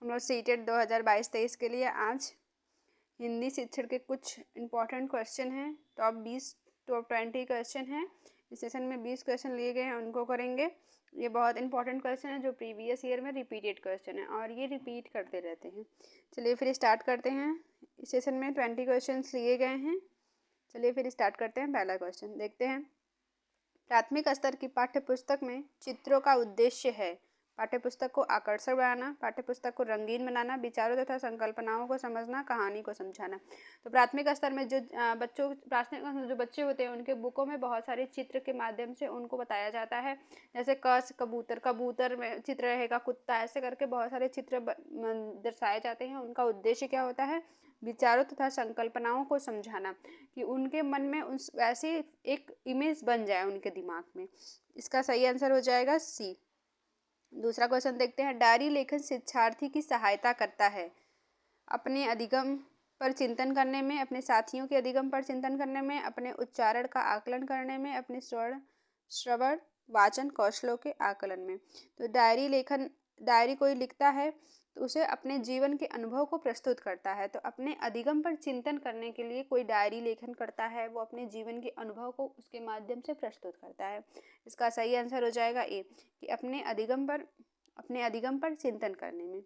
हम लोग सीटेट 2022-23 के लिए आज हिंदी शिक्षण के कुछ इम्पोर्टेंट क्वेश्चन हैं। टॉप 20 क्वेश्चन हैं। इस सेशन में 20 क्वेश्चन लिए गए हैं, उनको करेंगे। ये बहुत इंपॉर्टेंट क्वेश्चन है जो प्रीवियस ईयर में रिपीटेड क्वेश्चन है और ये रिपीट करते रहते हैं। चलिए फिर स्टार्ट करते हैं। इस सेशन में 20 क्वेश्चन लिए गए हैं। चलिए फिर स्टार्ट करते हैं। पहला क्वेश्चन देखते हैं। प्राथमिक स्तर की पाठ्यपुस्तक में चित्रों का उद्देश्य है पाठ्यपुस्तक को आकर्षक बनाना, पाठ्यपुस्तक को रंगीन बनाना, विचारों तथा संकल्पनाओं को समझना, कहानी को समझाना। तो प्राथमिक स्तर में जो बच्चे होते हैं उनके बुकों में बहुत सारे चित्र के माध्यम से उनको बताया जाता है। जैसे कबूतर में चित्र रहेगा, कुत्ता, ऐसे करके बहुत सारे चित्र दर्शाए जाते हैं। उनका उद्देश्य क्या होता है? विचारों तथा संकल्पनाओं को समझाना, कि उनके मन में उस वैसी एक इमेज बन जाए उनके दिमाग में। इसका सही आंसर हो जाएगा सी। दूसरा क्वेश्चन देखते हैं। डायरी लेखन शिक्षार्थी की सहायता करता है अपने अधिगम पर चिंतन करने में, अपने साथियों के अधिगम पर चिंतन करने में, अपने उच्चारण का आकलन करने में, अपने श्रवण वाचन कौशलों के आकलन में। तो डायरी कोई लिखता है तो उसे अपने जीवन के अनुभव को प्रस्तुत करता है। तो अपने अधिगम पर चिंतन करने के लिए कोई डायरी लेखन करता है, वो अपने जीवन के अनुभव को उसके माध्यम से प्रस्तुत करता है। इसका सही आंसर हो जाएगा ए, कि अपने अधिगम पर चिंतन करने में।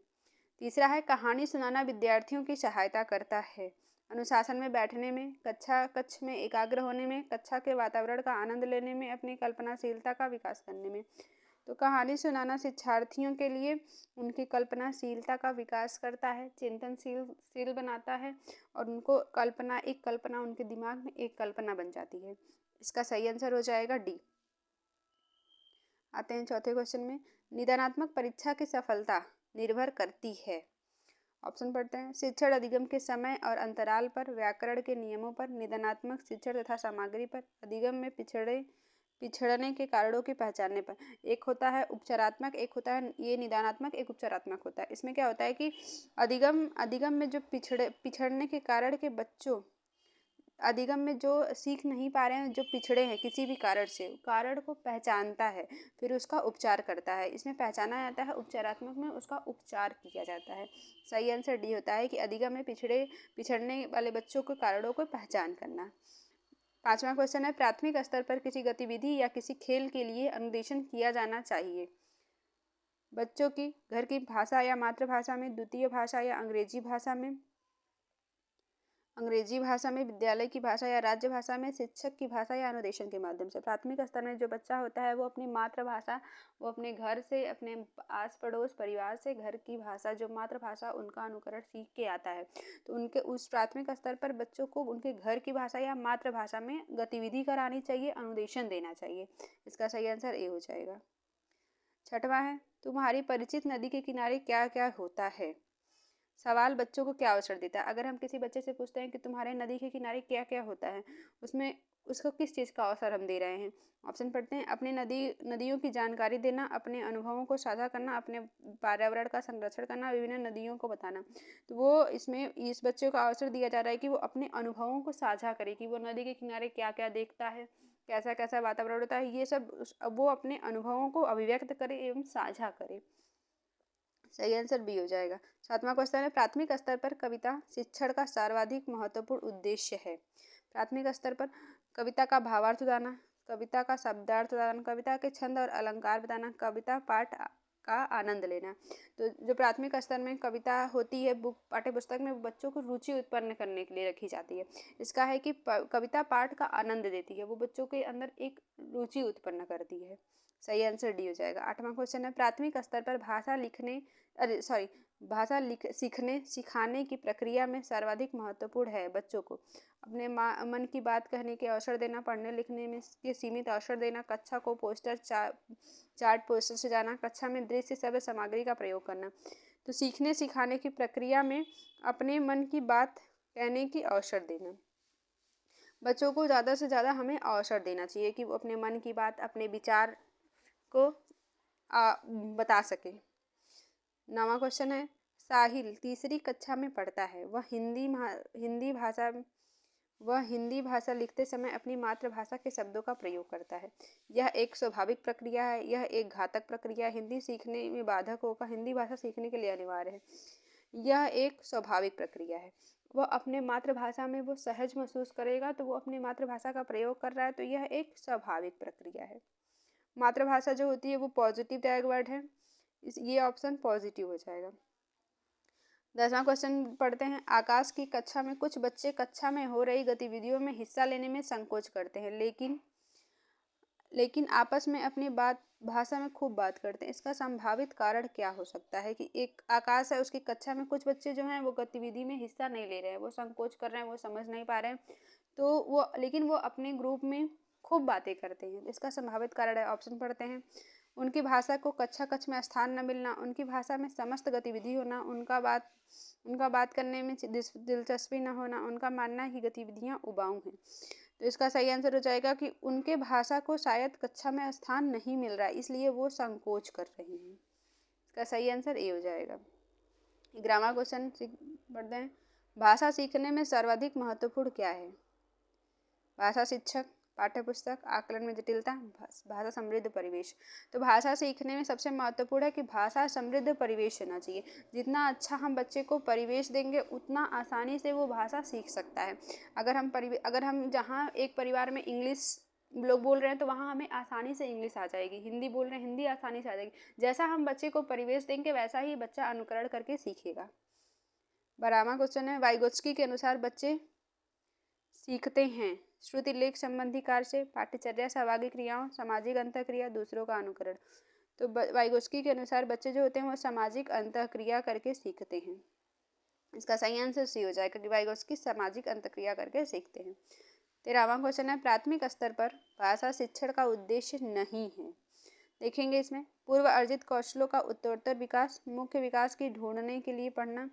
तीसरा है कहानी सुनाना विद्यार्थियों की सहायता करता है अनुशासन में बैठने में, कक्ष में एकाग्र होने में, कक्षा के वातावरण का आनंद लेने में, अपनी कल्पनाशीलता का विकास करने में। तो कहानी सुनाना शिक्षार्थियों के लिए उनकी कल्पनाशीलता का विकास करता है, चिंतनशील बनाता है और उनको कल्पना उनके दिमाग में एक कल्पना बन जाती है। इसका सही आंसर हो जाएगा डी। आते हैं चौथे क्वेश्चन में। निदानात्मक परीक्षा की सफलता निर्भर करती है। ऑप्शन पढ़ते हैं। शिक्षण अधिगम के समय और अंतराल पर, व्याकरण के नियमों पर, निदानात्मक शिक्षण तथा सामग्री पर, अधिगम में पिछड़ने के कारणों की पहचानने पर। एक होता है उपचारात्मक, एक होता है ये निदानात्मक, एक उपचारात्मक होता है। इसमें क्या होता है कि अधिगम में जो पिछड़ने के कारण के बच्चों, अधिगम में जो सीख नहीं पा रहे हैं, जो पिछड़े हैं किसी भी कारण से, कारण को पहचानता है, फिर उसका उपचार करता है। इसमें पहचाना जाता है, उपचारात्मक में उसका उपचार किया जाता है। सही आंसर डी होता है कि अधिगम में पिछड़ने वाले बच्चों के कारणों को पहचान करना। पांचवा क्वेश्चन है। प्राथमिक स्तर पर किसी गतिविधि या किसी खेल के लिए अनुदेशन किया जाना चाहिए बच्चों की घर की भाषा या मातृभाषा में, द्वितीय भाषा या अंग्रेजी भाषा में, विद्यालय की भाषा या राज्य भाषा में, शिक्षक की भाषा या अनुदेशन के माध्यम से। प्राथमिक स्तर में जो बच्चा होता है वो अपनी मातृभाषा, वो अपने घर से, अपने आस पड़ोस परिवार से घर की भाषा जो मातृभाषा उनका अनुकरण सीख के आता है। तो उनके उस प्राथमिक स्तर पर बच्चों को उनके घर की भाषा या मातृभाषा में गतिविधि करानी चाहिए, अनुदेशन देना चाहिए। इसका सही आंसर ए हो जाएगा। छठवां है। तुम्हारी परिचित नदी के किनारे क्या क्या होता है। सवाल बच्चों को क्या अवसर देता है। अगर हम किसी बच्चे से पूछते हैं कि तुम्हारे नदी के किनारे क्या क्या होता है, उसमें उसको किस चीज़ का अवसर हम दे रहे हैं। ऑप्शन पढ़ते हैं। अपनी नदियों की जानकारी देना, अपने अनुभवों को साझा करना, अपने पर्यावरण का संरक्षण करना, विभिन्न नदियों को बताना। तो वो इसमें इस बच्चे को अवसर दिया जा रहा है कि वो अपने अनुभवों को साझा करे, कि वो नदी के किनारे क्या क्या देखता है, कैसा कैसा वातावरण होता है, ये सब वो अपने अनुभवों को अभिव्यक्त करे एवं साझा करे। सही आंसर बी हो जाएगा। सातवां क्वेश्चन है। प्राथमिक स्तर पर कविता शिक्षण का सर्वाधिक महत्वपूर्ण उद्देश्य है। प्राथमिक स्तर पर कविता का भावार्थ बताना, कविता का शब्दार्थ बताना, कविता के छंद और अलंकार बताना, कविता पाठ का आनंद लेना। तो जो प्राथमिक स्तर में कविता होती है पाठ्य पुस्तक में, बच्चों को रुचि उत्पन्न करने के लिए रखी जाती है। इसका है कि कविता पाठ का आनंद देती है, वो बच्चों के अंदर एक रुचि उत्पन्न करती है। सही आंसर डी हो जाएगा। आठवां क्वेश्चन है। प्राथमिक स्तर पर भाषा सीखने सिखाने की प्रक्रिया में सर्वाधिक महत्वपूर्ण है बच्चों को अपने मन की बात कहने के अवसर देना, पढ़ने लिखने में के सीमित अवसर देना, कक्षा को चार्ट पोस्टर से जाना, कक्षा में दृश्य श्रव्य सामग्री का प्रयोग करना। तो सीखने सिखाने की प्रक्रिया में अपने मन की बात कहने की अवसर देना। बच्चों को ज़्यादा से ज़्यादा हमें अवसर देना चाहिए कि वो अपने मन की बात, अपने विचार को बता सके। नवा क्वेश्चन है। साहिल तीसरी कक्षा में पढ़ता है, वह हिंदी भाषा वह हिंदी भाषा लिखते समय अपनी मातृभाषा के शब्दों का प्रयोग करता है। यह एक स्वाभाविक प्रक्रिया है, यह एक घातक प्रक्रिया है। हिंदी सीखने में बाधक होगा, हिंदी भाषा सीखने के लिए अनिवार्य है। यह एक स्वाभाविक प्रक्रिया है। वह अपने मातृभाषा में वो सहज महसूस करेगा, तो वो अपनी मातृभाषा का प्रयोग कर रहा है, तो यह एक स्वाभाविक प्रक्रिया है। मातृभाषा जो होती है वो पॉजिटिव टैग वर्ड है, ये ऑप्शन पॉजिटिव हो जाएगा। 10वां क्वेश्चन पढ़ते हैं। आकाश की कक्षा में कुछ बच्चे कक्षा में हो रही गतिविधियों में हिस्सा लेने में संकोच करते हैं, लेकिन आपस में अपनी भाषा में खूब बात करते हैं। इसका संभावित कारण क्या हो सकता है कि एक आकाश है, उसकी कक्षा में कुछ बच्चे जो हैं वो गतिविधि में हिस्सा नहीं ले रहे हैं, वो संकोच कर रहे हैं, वो समझ नहीं पा रहे हैं, तो लेकिन वो अपने ग्रुप में खूब बातें करते हैं। इसका संभावित कारण है, ऑप्शन पढ़ते हैं। उनकी भाषा को कक्षा कक्ष में स्थान न मिलना, उनकी भाषा में समस्त गतिविधि होना, उनका बात करने में दिलचस्पी न होना, उनका मानना है कि गतिविधियाँ उबाऊ हैं। तो इसका सही आंसर हो जाएगा कि उनके भाषा को शायद कक्षा में स्थान नहीं मिल रहा है, इसलिए वो संकोच कर रहे हैं। इसका सही आंसर ए हो जाएगा। 11वां क्वेश्चन पढ़ते हैं। भाषा सीखने में सर्वाधिक महत्वपूर्ण क्या है? भाषा शिक्षक, पाठ्यपुस्तक, आकलन में जटिलता, भाषा समृद्ध परिवेश। तो भाषा सीखने में सबसे महत्वपूर्ण है कि भाषा समृद्ध परिवेश होना चाहिए। जितना अच्छा हम बच्चे को परिवेश देंगे, उतना आसानी से वो भाषा सीख सकता है। अगर हम जहाँ एक परिवार में इंग्लिश लोग बोल रहे हैं, तो वहाँ हमें आसानी से इंग्लिश आ जाएगी। हिंदी बोल रहे हैं, हिंदी आसानी से आ जाएगी। जैसा हम बच्चे को परिवेश देंगे, वैसा ही बच्चा अनुकरण करके सीखेगा। 12वां क्वेश्चन है। वाइगोत्स्की के अनुसार बच्चे सीखते हैं श्रुति लेख संबंधी कार्य से, पाठ्यचर्या, सहभागी क्रियाओं, सामाजिक अंतःक्रिया, दूसरों का अनुकरण। तो वाइगोत्स्की के अनुसार बच्चे जो होते हैं वो सामाजिक अंतःक्रिया करके सीखते हैं। इसका सही आंसर सी हो जाएगा कि वाइगोत्स्की सामाजिक अंतःक्रिया करके सीखते हैं। 13वां क्वेश्चन है। प्राथमिक स्तर पर भाषा शिक्षण का उद्देश्य नहीं है। देखेंगे इसमें। पूर्व अर्जित कौशलों का उत्तरोत्तर विकास, मुख्य विकास की ढूंढने के लिए पढ़ना,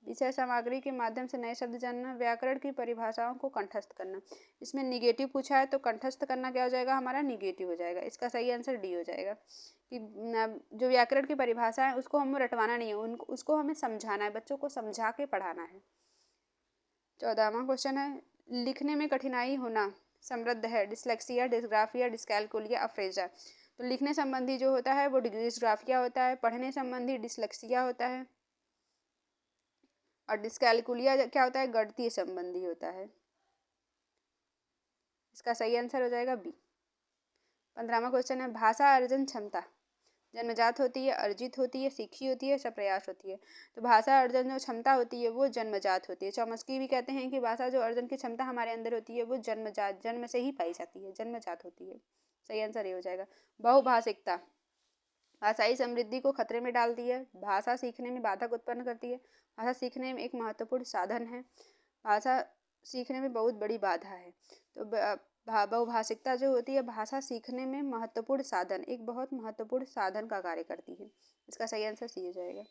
विषय सामग्री के माध्यम से नए शब्द जानना, व्याकरण की परिभाषाओं को कंठस्थ करना। इसमें निगेटिव पूछा है, तो कंठस्थ करना क्या हो जाएगा हमारा? निगेटिव हो जाएगा। इसका सही आंसर डी हो जाएगा कि जो व्याकरण की परिभाषा है उसको हमें रटवाना नहीं है, उसको हमें समझाना है, बच्चों को समझा के पढ़ाना है। 14वां क्वेश्चन है। लिखने में कठिनाई होना समृद्ध है, डिसलेक्सिया, डिस्ग्राफिया, डिस्कैलकुलिया, अफ्रेजा। तो लिखने संबंधी जो होता है वो डिस्ग्राफिया होता है, पढ़ने संबंधी डिसलेक्सिया होता है, और डिस्कैलकुलिया क्या होता है? गणितीय संबंधी होता है। इसका सही आंसर हो जाएगा बी। 15वां क्वेश्चन है। भाषा अर्जन क्षमता जन्मजात होती है, अर्जित होती है, सीखी होती है, प्रयास होती है? तो भाषा अर्जन जो क्षमता होती है वो जन्मजात होती है। चॉम्स्की भी कहते हैं कि भाषा जो अर्जन की क्षमता हमारे अंदर होती है वो जन्म से ही पाई जाती है, जन्मजात होती है। सही आंसर ये हो जाएगा। बहुभाषिकता भाषाई समृद्धि को खतरे में डालती है, भाषा सीखने में बाधक उत्पन्न करती है, भाषा सीखने में एक महत्वपूर्ण साधन है, भाषा सीखने में बहुत बड़ी बाधा है। तो बहुभाषिकता जो होती है भाषा सीखने में महत्वपूर्ण साधन, एक बहुत महत्वपूर्ण साधन का कार्य करती है। इसका सही आंसर सी हो जाएगा।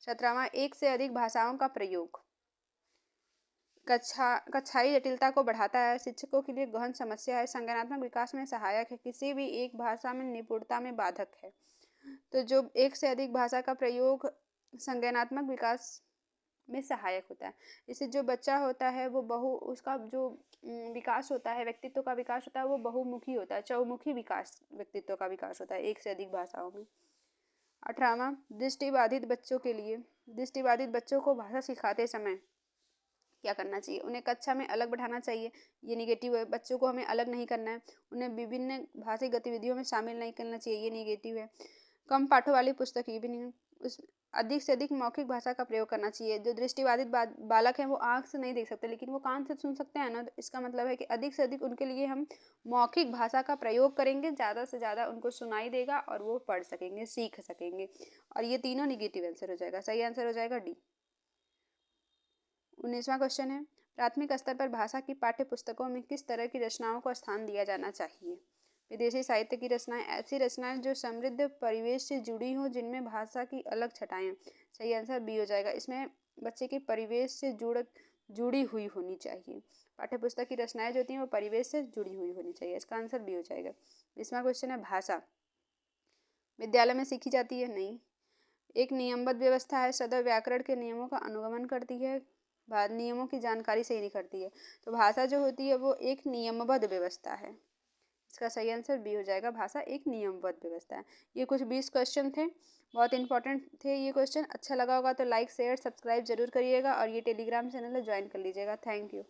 17वां। एक से अधिक भाषाओं का प्रयोग कक्षाई जटिलता को बढ़ाता है, शिक्षकों के लिए गहन समस्या है, संज्ञानात्मक विकास में सहायक है, किसी भी एक भाषा में निपुणता में बाधक है। तो जो एक से अधिक भाषा का प्रयोग संज्ञानात्मक विकास में सहायक होता है। इससे जो बच्चा होता है वो उसका जो विकास होता है, व्यक्तित्व का विकास होता है, वो बहुमुखी होता है, चौमुखी विकास, व्यक्तित्व का विकास होता है एक से अधिक भाषाओं में। 18वां। दृष्टिबाधित बच्चों को भाषा सिखाते समय क्या करना चाहिए? उन्हें कक्षा में अलग बैठाना चाहिए, ये निगेटिव है। बच्चों को हमें अलग नहीं करना है, उन्हें विभिन्न भाषाई गतिविधियों में शामिल नहीं करना चाहिए, ये निगेटिव है। कम पाठों वाली पुस्तक, ये भी नहीं। उस अधिक से अधिक मौखिक भाषा का प्रयोग करना चाहिए। जो दृष्टिबाधित बालक हैं वो आँख से नहीं देख सकते, लेकिन वो कान से सुन सकते हैं ना, तो इसका मतलब है कि अधिक से अधिक उनके लिए हम मौखिक भाषा का प्रयोग करेंगे, ज़्यादा से ज़्यादा उनको सुनाई देगा और वो पढ़ सकेंगे, सीख सकेंगे। और ये तीनों निगेटिव आंसर हो जाएगा। सही आंसर हो जाएगा डी। 19वां क्वेश्चन है। प्राथमिक स्तर पर भाषा की पाठ्य पुस्तकों में किस तरह की रचनाओं को स्थान दिया जाना चाहिए? विदेशी साहित्य की रचनाएं, ऐसी रचनाएं जो समृद्ध परिवेश से जुड़ी हों, जिनमें भाषा की अलग छटाएं। सही आंसर बी हो जाएगा। इसमें बच्चे के परिवेश से जुड़ी हुई होनी चाहिए। पाठ्यपुस्तक की रचनाएं जो होती हैं वो परिवेश से जुड़ी हुई होनी चाहिए। इसका आंसर बी हो जाएगा। 20वां क्वेश्चन है। भाषा विद्यालय में सीखी जाती है? नहीं। एक नियमबद्ध व्यवस्था है, सदैव व्याकरण के नियमों का अनुगमन करती है, नियमों की जानकारी से ही निखरती है। तो भाषा जो होती है वो एक नियमबद्ध व्यवस्था है। इसका सही आंसर बी हो जाएगा, भाषा एक नियमबद्ध व्यवस्था है। ये कुछ 20 क्वेश्चन थे, बहुत इंपॉर्टेंट थे ये क्वेश्चन। अच्छा लगा होगा तो लाइक शेयर सब्सक्राइब जरूर करिएगा और ये टेलीग्राम चैनल है ज्वाइन कर लीजिएगा। Thank you.